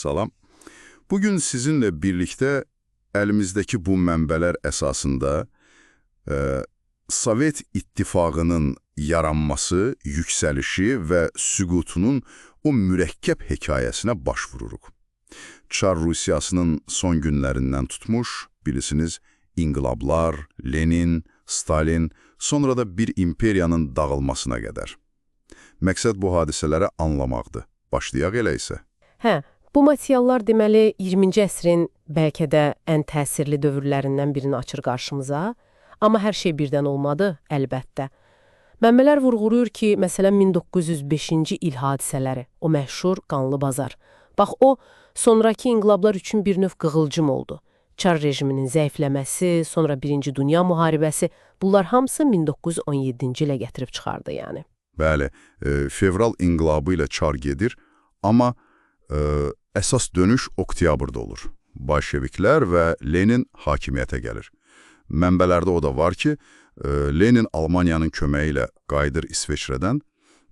Salam. Bugün sizinle birlikte elimizdeki bu mənbələr əsasında Sovet İttifaqının yaranması, yüksəlişi və süqutunun o mürəkkəb hekayəsinə baş vururuq. Çar Rusiyasının son günlərindən tutmuş, bilirsiniz, inqilablar, Lenin, Stalin, sonra da bir imperiyanın dağılmasına qədər. Məqsəd bu hadisələri anlamaqdır. Başlayaq elə isə. Bu materiallar deməli 20-ci əsrin bəlkə də ən təsirli dövrlərindən birini açır qarşımıza. Amma hər şey birdən olmadı, əlbəttə. Mənbələr vurğuluyur ki, məsələn 1905-ci il hadisələri, o məşhur Qanlı Bazar. Bax, o, sonraki inqilablar üçün bir növ qığılcım oldu. Çar rejiminin zəifləməsi, sonra Birinci Dünya müharibəsi, bunlar hamısı 1917-ci ilə gətirib çıxardı yəni. Bəli, fevral inqilabı ilə çar gedir, amma əsas dönüş oktyabrda olur. Bolşeviklər və Lenin hakimiyyətə gəlir. Mənbələrdə o da var ki, Lenin Almaniyanın köməyi ilə qayıdır İsveçrədən.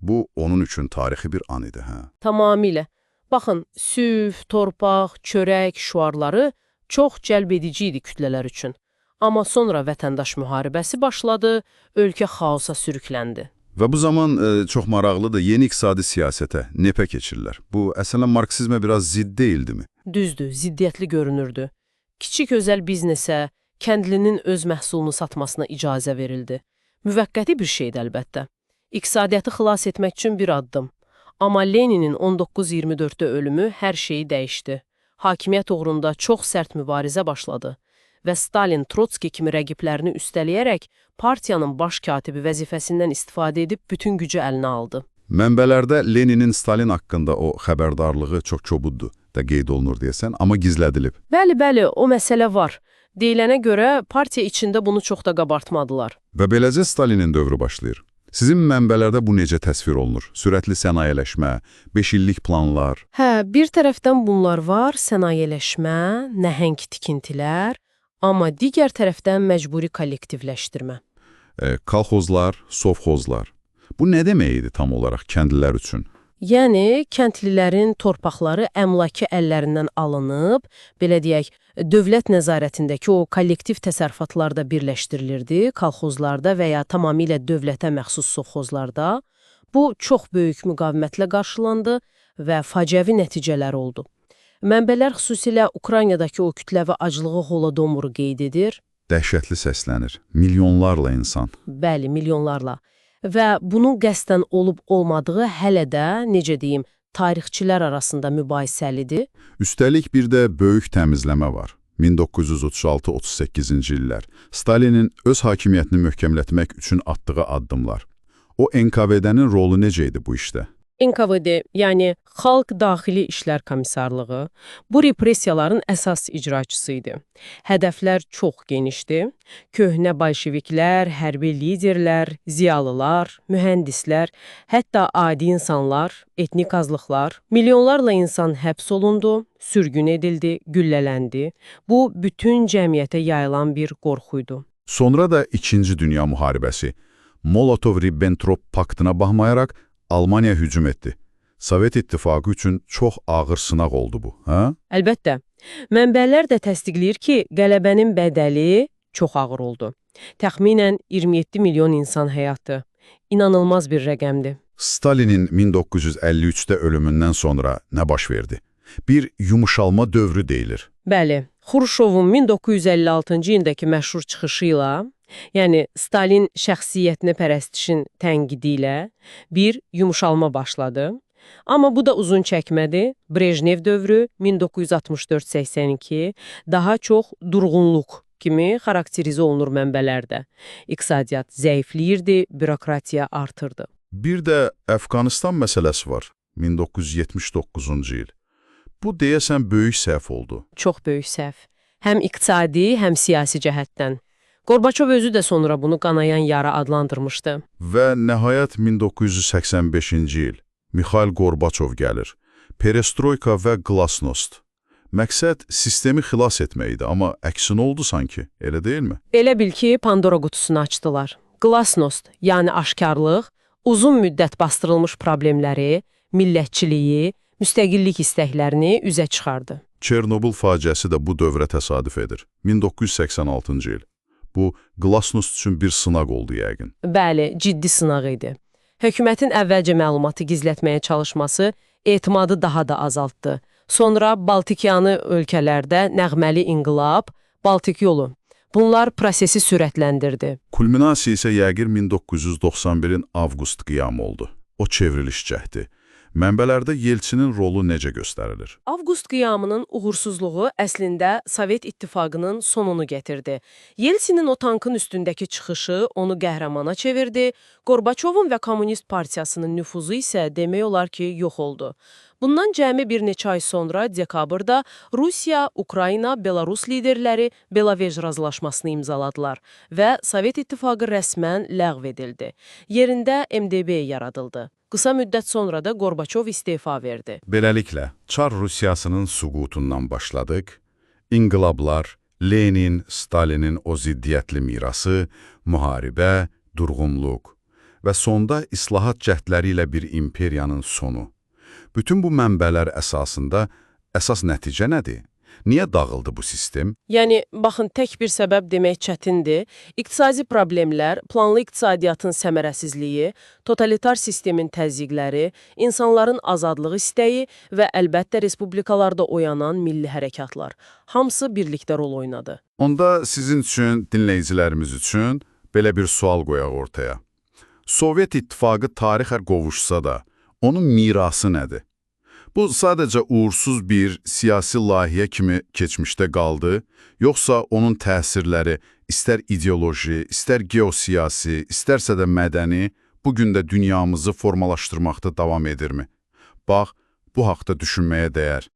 Bu, onun üçün tarixi bir an idi. Tamamilə. Baxın, süf, torpaq, çörək, şüarları çox cəlb edici idi kütlələr üçün. Amma sonra vətəndaş müharibəsi başladı, ölkə xaosa sürükləndi. Və bu zaman çox maraqlıdır, yeni iqtisadi siyasətə, NEP-ə keçirlər. Bu, əslən, marksizmə biraz zidd deyildimi? Düzdür, ziddiyyətli görünürdü. Kiçik özəl biznesə, kəndlinin öz məhsulunu satmasına icazə verildi. Müvəqqəti bir şeydir əlbəttə. İqtisadiyyatı xilas etmək üçün bir addım. Amma Leninin 1924-də ölümü hər şeyi dəyişdi. Hakimiyyət uğrunda çox sərt mübarizə başladı və Stalin, Trotski kimi rəqiblərini üstələyərək partiyanın baş katibi vəzifəsindən istifadə edib bütün gücü əlinə aldı. Mənbələrdə Leninin Stalin haqqında o xəbərdarlığı çox kobuddur da qeyd olunur deyəsən, amma gizlədilib. Bəli, o məsələ var. Deyilənə görə partiya içində bunu çox da qabartmadılar. Və beləcə Stalinin dövrü başlayır. Sizin mənbələrdə bu necə təsvir olunur? Sürətli sənayələşmə, 5 illik planlar. Bir tərəfdən bunlar var, sənayələşmə, nəhəng tikintilər, amma digər tərəfdən məcburi kollektivləşdirmə. Kolxozlar, sovxozlar. Bu nə demək idi tam olaraq kəndlilər üçün? Yəni, kəndlilərin torpaqları əmlaki əllərindən alınıb, belə deyək, dövlət nəzarətindəki o kollektiv təsərrüfatlarda birləşdirilirdi, kolxozlarda və ya tamamilə dövlətə məxsus sovxozlarda. Bu, çox böyük müqavimətlə qarşılandı və faciəvi nəticələr oldu. Mənbələr xüsusilə Ukraynadakı o kütləvi aclığı holodomuru qeyd edir. Dəhşətli səslənir. Milyonlarla insan. Bəli, milyonlarla. Və bunun qəsdən olub-olmadığı hələ də, necə deyim, tarixçilər arasında mübahisəlidir. Üstəlik bir də böyük təmizləmə var. 1936-38-ci illər. Stalinin öz hakimiyyətini möhkəmlətmək üçün atdığı addımlar. O NKVD-nin rolu necə idi bu işdə? NKVD, yəni Xalq Daxili İşlər Komissarlığı, bu repressiyaların əsas icraçısı idi. Hədəflər çox genişdir. Köhnə bolşeviklər, hərbi liderlər, ziyalılar, mühəndislər, hətta adi insanlar, etnik azlıqlar, milyonlarla insan həbs olundu, sürgün edildi, güllələndi. Bu, bütün cəmiyyətə yayılan bir qorxuydu. Sonra da İkinci Dünya müharibəsi. Molotov-Ribbentrop paktına baxmayaraq, Almaniya hücum etdi. Sovet İttifaqı üçün çox ağır sınaq oldu bu, hə? Əlbəttə. Mənbələr də təsdiqləyir ki, qələbənin bədəli çox ağır oldu. Təxminən 27 milyon insan həyatı. İnanılmaz bir rəqəmdir. Stalinin 1953-də ölümündən sonra nə baş verdi? Bir yumuşalma dövrü deyilir. Bəli, Xruşovun 1956-cı ildəki məşhur çıxışı ilə, yəni Stalin şəxsiyyətini pərəstişin tənqidi ilə bir yumuşalma başladı. Amma bu da uzun çəkmədi. Brejnev dövrü 1964-82 daha çox durğunluq kimi xarakterizə olunur mənbələrdə. İqtisadiyyat zəifləyirdi, bürokratiya artırdı. Bir də Əfqanistan məsələsi var, 1979-cu il. Bu deyəsən böyük səhv oldu. Çox böyük səhv. Həm iqtisadi, həm siyasi cəhətdən. Qorbaçov özü də sonra bunu qanayan yara adlandırmışdı. Və nəhayət 1985-ci il Mikhail Qorbaçov gəlir. Perestroyka və Glasnost. Məqsəd sistemi xilas etmək idi, amma əksin oldu sanki, elə deyilmi? Elə bil ki, Pandora qutusunu açdılar. Glasnost, yəni aşkarlıq, uzun müddət bastırılmış problemləri, millətçiliyi, müstəqillik istəklərini üzə çıxardı. Çernobıl faciəsi də bu dövrə təsadüf edir. 1986-cı il. Bu, Glasnost üçün bir sınaq oldu yəqin. Bəli, ciddi sınaq idi. Hökumətin əvvəlcə məlumatı gizlətməyə çalışması etimadı daha da azaltdı. Sonra Baltikyanı ölkələrdə nəğməli inqilab, Baltik yolu. Bunlar prosesi sürətləndirdi. Kulminasiya isə yəqin 1991-in avqust qiyamı oldu. O çevriliş cəhdi. Mənbələrdə Yelçinin rolu necə göstərilir? Avqust qiyamının uğursuzluğu əslində Sovet İttifaqının sonunu gətirdi. Yeltsinin o tankın üstündəki çıxışı onu qəhrəmana çevirdi. Qorbaçovun və Kommunist Partiyasının nüfuzu isə demək olar ki, yox oldu. Bundan cəmi bir neçə ay sonra dekabrda Rusiya, Ukrayna, Belarus liderləri Belavej razılaşmasını imzaladılar və Sovet İttifaqı rəsmən ləğv edildi. Yerində MDB yaradıldı. Qısa müddət sonra da Qorbaçov istefa verdi. Beləliklə, Çar Rusiyasının süqutundan başladıq. İnqilablar, Lenin, Stalinin o ziddiyyətli mirası, müharibə, durğunluq və sonda islahat cəhdləri ilə bir imperiyanın sonu. Bütün bu mənbələr əsasında əsas nəticə nədir? Niyə dağıldı bu sistem? Yəni, baxın, tək bir səbəb demək çətindir. İqtisadi problemlər, planlı iqtisadiyyatın səmərəsizliyi, totalitar sistemin təzyiqləri, insanların azadlıq istəyi və əlbəttə respublikalarda oyanan milli hərəkatlar. Hamısı birlikdə rol oynadı. Onda sizin üçün, dinləyicilərimiz üçün belə bir sual qoyaq ortaya. Sovet İttifaqı tarixə qovuşsa da, onun mirası nədir? Bu sadəcə uğursuz bir siyasi layihə kimi keçmişdə qaldı, yoxsa onun təsirləri istər ideoloji, istər geosiyasi, istərsə də mədəni, bugün də dünyamızı formalaşdırmaqda davam edirmi? Bax, bu haqda düşünməyə dəyər.